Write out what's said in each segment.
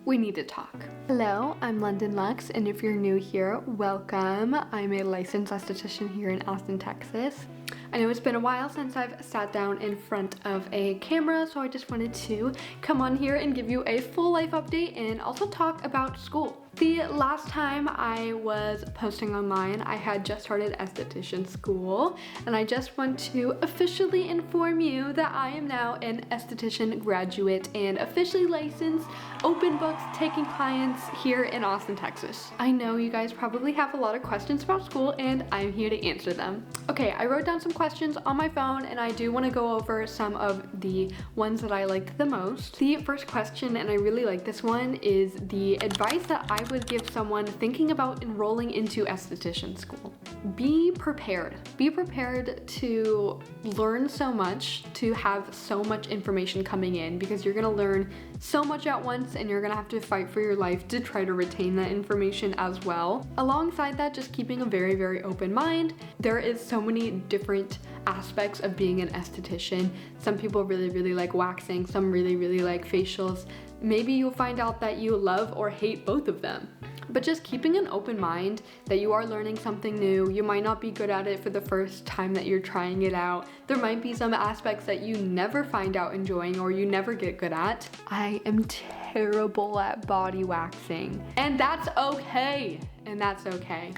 we need to talk. Hello, I'm London Lux, and if you're new here, welcome. I'm a licensed esthetician here in Austin, Texas. I know it's been a while since I've sat down in front of a camera, so I just wanted to come on here and give you a full life update and also talk about school. The last time I was posting online, I had just started esthetician school, and I just want to officially inform you that I am now an esthetician graduate and officially licensed, open books, taking clients here in Austin, Texas. I know you guys probably have a lot of questions about school, and I'm here to answer them. Okay, I wrote down some questions on my phone, and I do want to go over some of the ones that I liked the most. The first question, and I really like this one, is the advice that I would give someone thinking about enrolling into esthetician school. Be prepared. Be prepared to learn so much, to have so much information coming in, because you're gonna learn so much at once and you're gonna have to fight for your life to try to retain that information as well. Alongside that, just keeping a very, very open mind. There is so many different aspects of being an esthetician. Some people really, really like waxing, some really, really like facials. Maybe you'll find out that you love or hate both of them. But just keeping an open mind that you are learning something new. You might not be good at it for the first time that you're trying it out. There might be some aspects that you never find out enjoying or you never get good at. I am terrible at body waxing, and that's okay.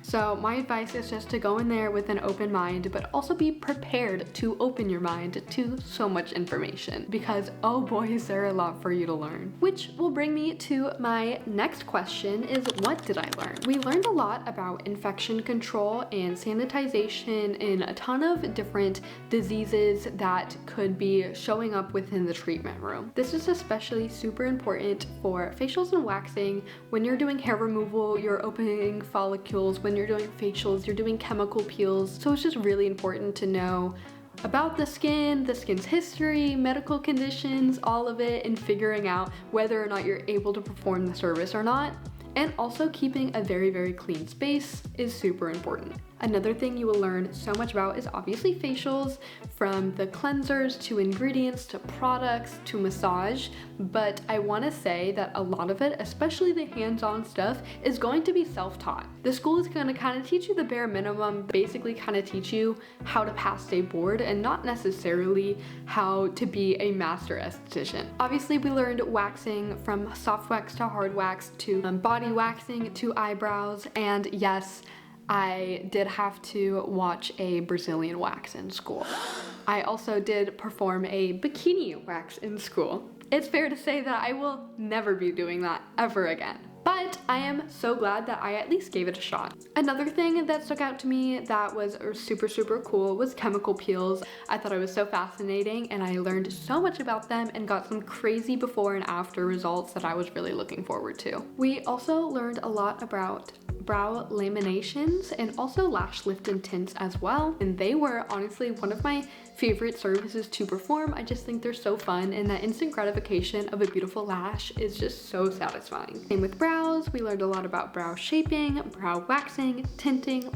So my advice is just to go in there with an open mind, but also be prepared to open your mind to so much information, because oh boy, is there a lot for you to learn. Which will bring me to my next question, is what did I learn? We learned a lot about infection control and sanitization and a ton of different diseases that could be showing up within the treatment room. This is especially super important for facials and waxing. When you're doing hair removal, you're opening follicles. When you're doing facials, you're doing chemical peels. So it's just really important to know about the skin's history, medical conditions, all of it, and figuring out whether or not you're able to perform the service or not. And also keeping a very, very clean space is super important. Another thing you will learn so much about is obviously facials, from the cleansers to ingredients to products to massage, but I want to say that a lot of it, especially the hands-on stuff, is going to be self-taught. The school is going to kind of teach you the bare minimum, basically kind of teach you how to pass a board and not necessarily how to be a master esthetician. Obviously, we learned waxing, from soft wax to hard wax to body waxing to eyebrows, and yes, I did have to watch a Brazilian wax in school. I also did perform a bikini wax in school. It's fair to say that I will never be doing that ever again. But I am so glad that I at least gave it a shot. Another thing that stuck out to me that was super, super cool was chemical peels. I thought it was so fascinating, and I learned so much about them and got some crazy before and after results that I was really looking forward to. We also learned a lot about brow laminations and also lash lift and tints as well, and they were honestly one of my favorite services to perform. I just think they're so fun, and that instant gratification of a beautiful lash is just so satisfying. Same with brows. We learned a lot about brow shaping, brow waxing, tinting.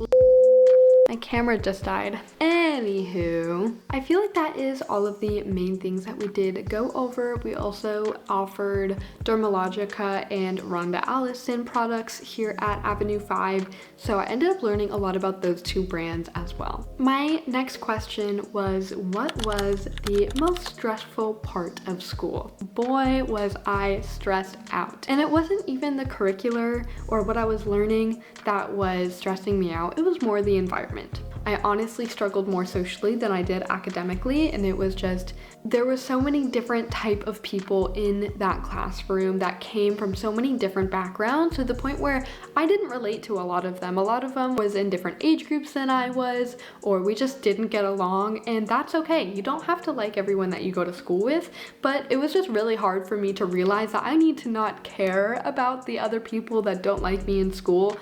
My camera just died. Anywho, I feel like that is all of the main things that we did go over. We also offered Dermalogica and Rhonda Allison products here at Avenue 5, so I ended up learning a lot about those two brands as well. My next question was, what was the most stressful part of school? Boy, was I stressed out. And it wasn't even the curricular or what I was learning that was stressing me out. It was more the environment. I honestly struggled more socially than I did academically, and it was just, there were so many different type of people in that classroom that came from so many different backgrounds, to the point where I didn't relate to a lot of them. A lot of them was in different age groups than I was, or we just didn't get along, and that's okay. You don't have to like everyone that you go to school with, but it was just really hard for me to realize that I need to not care about the other people that don't like me in school,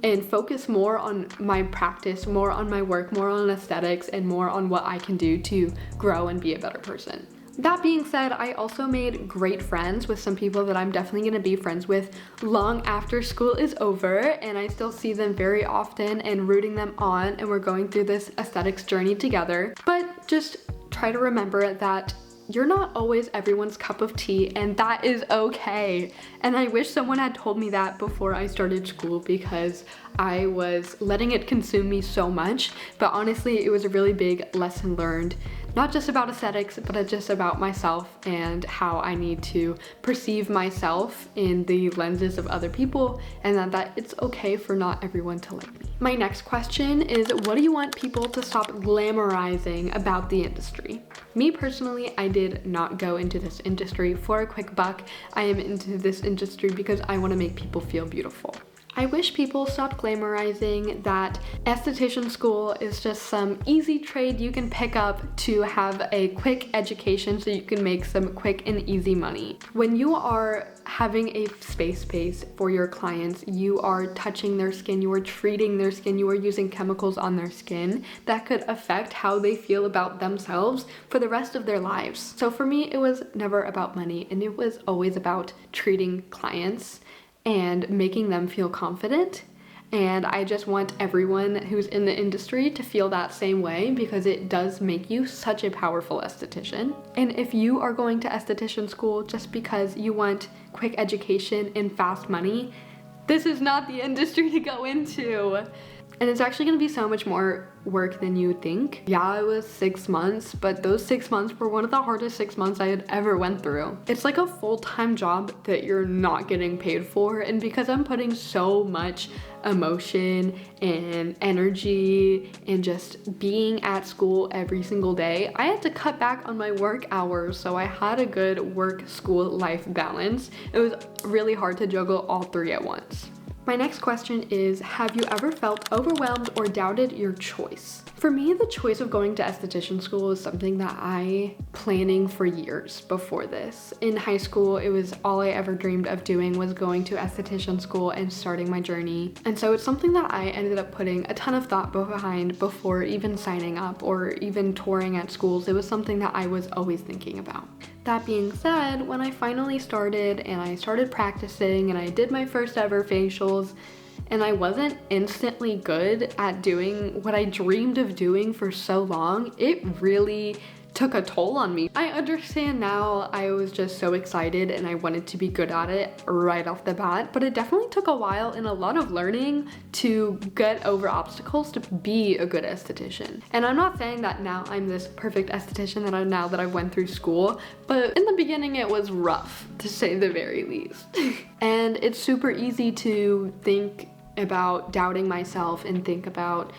and focus more on my practice, more on my work, more on aesthetics, and more on what I can do to grow and be a better person. That being said, I also made great friends with some people that I'm definitely going to be friends with long after school is over, and I still see them very often and rooting them on, and we're going through this aesthetics journey together. But just try to remember that you're not always everyone's cup of tea, and that is okay. And I wish someone had told me that before I started school, because I was letting it consume me so much. But honestly, it was a really big lesson learned, not just about aesthetics, but just about myself and how I need to perceive myself in the lenses of other people, and that it's okay for not everyone to like me. My next question is, what do you want people to stop glamorizing about the industry? Me personally, I did not go into this industry for a quick buck. I am into this industry because I want to make people feel beautiful. I wish people stopped glamorizing that esthetician school is just some easy trade you can pick up to have a quick education so you can make some quick and easy money. When you are having a space for your clients, you are touching their skin, you are treating their skin, you are using chemicals on their skin that could affect how they feel about themselves for the rest of their lives. So for me, it was never about money, and it was always about treating clients and making them feel confident. And I just want everyone who's in the industry to feel that same way, because it does make you such a powerful esthetician. And if you are going to esthetician school just because you want quick education and fast money, this is not the industry to go into. And it's actually gonna be so much more work than you would think. Yeah, it was 6 months, but those 6 months were one of the hardest 6 months I had ever went through. It's like a full-time job that you're not getting paid for, and because I'm putting so much emotion and energy and just being at school every single day, I had to cut back on my work hours so I had a good work-school life balance. It was really hard to juggle all three at once. My next question is, have you ever felt overwhelmed or doubted your choice? For me, the choice of going to esthetician school is something that I planning for years before this. In high school, it was all I ever dreamed of doing was going to esthetician school and starting my journey. And so it's something that I ended up putting a ton of thought behind before even signing up or even touring at schools. It was something that I was always thinking about. That being said, when I finally started and I started practicing and I did my first ever facials, and I wasn't instantly good at doing what I dreamed of doing for so long, it really took a toll on me. I understand now, I was just so excited and I wanted to be good at it right off the bat, but it definitely took a while and a lot of learning to get over obstacles to be a good esthetician. And I'm not saying that now I'm this perfect esthetician now that I went through school, but in the beginning it was rough, to say the very least. And it's super easy to think about doubting myself and think about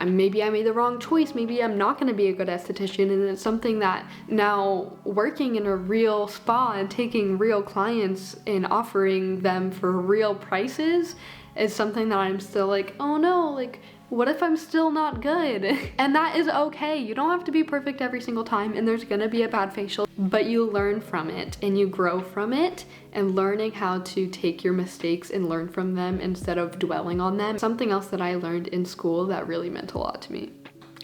maybe I made the wrong choice, maybe I'm not going to be a good esthetician. And it's something that now, working in a real spa and taking real clients and offering them for real prices is something that I'm still like, oh no, like what if I'm still not good? And that is okay. You don't have to be perfect every single time, and there's gonna be a bad facial, but you learn from it and you grow from it, and learning how to take your mistakes and learn from them instead of dwelling on them. Something else that I learned in school that really meant a lot to me.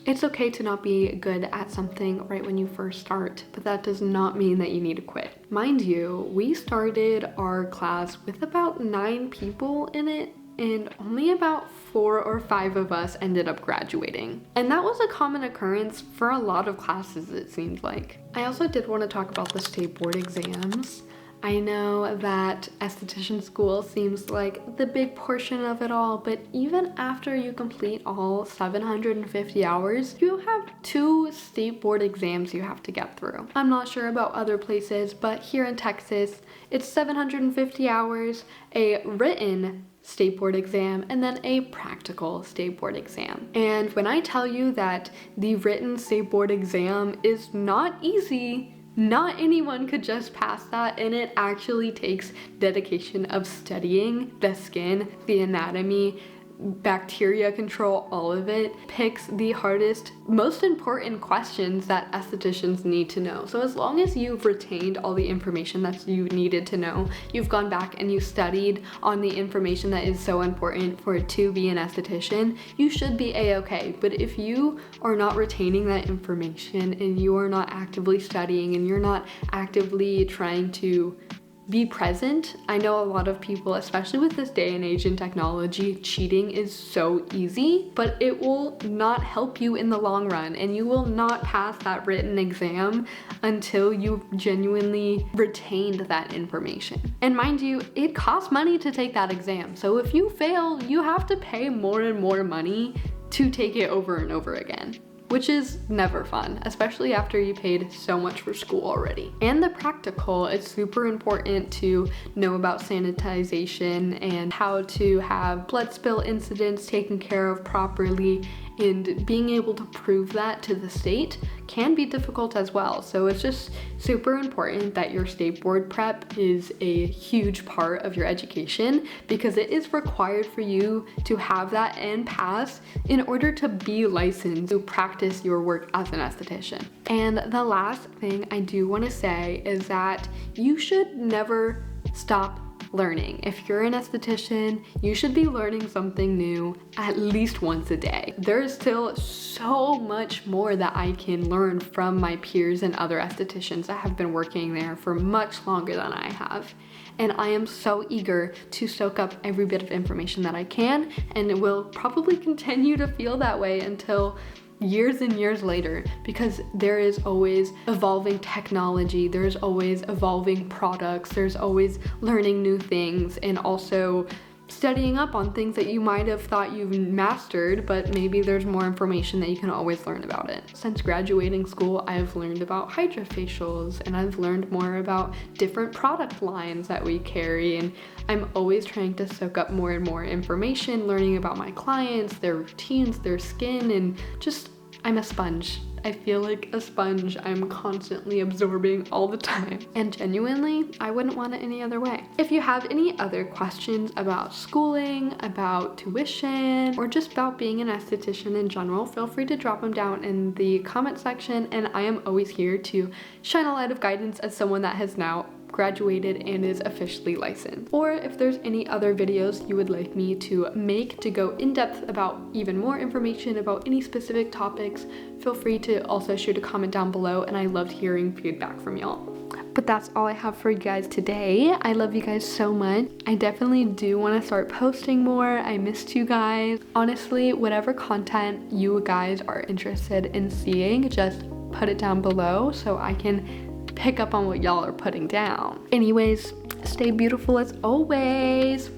It's okay to not be good at something right when you first start, but that does not mean that you need to quit. Mind you, we started our class with about 9 people in it, and only about 4 or 5 of us ended up graduating. And that was a common occurrence for a lot of classes, it seemed like. I also did want to talk about the state board exams. I know that esthetician school seems like the big portion of it all, but even after you complete all 750 hours, you have 2 state board exams you have to get through. I'm not sure about other places, but here in Texas, it's 750 hours, a written state board exam, and then a practical state board exam. And when I tell you that the written state board exam is not easy, not anyone could just pass that, and it actually takes dedication of studying the skin, the anatomy, bacteria control, all of it. Picks the hardest, most important questions that estheticians need to know. So as long as you've retained all the information that you needed to know, you've gone back and you studied on the information that is so important for it to be an esthetician, you should be a-okay. But if you are not retaining that information and you are not actively studying and you're not actively trying to be present. I know a lot of people, especially with this day and age in technology, cheating is so easy, but it will not help you in the long run, and you will not pass that written exam until you've genuinely retained that information. And mind you, it costs money to take that exam. So if you fail, you have to pay more and more money to take it over and over again, which is never fun, especially after you paid so much for school already. And the practical, it's super important to know about sanitization and how to have blood spill incidents taken care of properly, and being able to prove that to the state can be difficult as well. So it's just super important that your state board prep is a huge part of your education, because it is required for you to have that and pass in order to be licensed to practice your work as an esthetician. And the last thing I do want to say is that you should never stop learning. If you're an esthetician, you should be learning something new at least once a day. There's still so much more that I can learn from my peers and other estheticians that have been working there for much longer than I have. And I am so eager to soak up every bit of information that I can, and it will probably continue to feel that way until years and years later, because there is always evolving technology, there's always evolving products, there's always learning new things, and also studying up on things that you might have thought you've mastered, but maybe there's more information that you can always learn about it. Since graduating school, I've learned about hydrofacials, and I've learned more about different product lines that we carry, and I'm always trying to soak up more and more information, learning about my clients, their routines, their skin, and just, I'm a sponge. I feel like a sponge. I'm constantly absorbing all the time. And genuinely, I wouldn't want it any other way. If you have any other questions about schooling, about tuition, or just about being an esthetician in general, feel free to drop them down in the comment section, and I am always here to shine a light of guidance as someone that has now graduated and is officially licensed. Or if there's any other videos you would like me to make to go in depth about even more information about any specific topics, feel free to also shoot a comment down below, and I loved hearing feedback from y'all. But that's all I have for you guys today. I love you guys so much. I definitely do want to start posting more. I missed you guys. Honestly, whatever content you guys are interested in seeing, just put it down below so I can pick up on what y'all are putting down. Anyways, stay beautiful as always.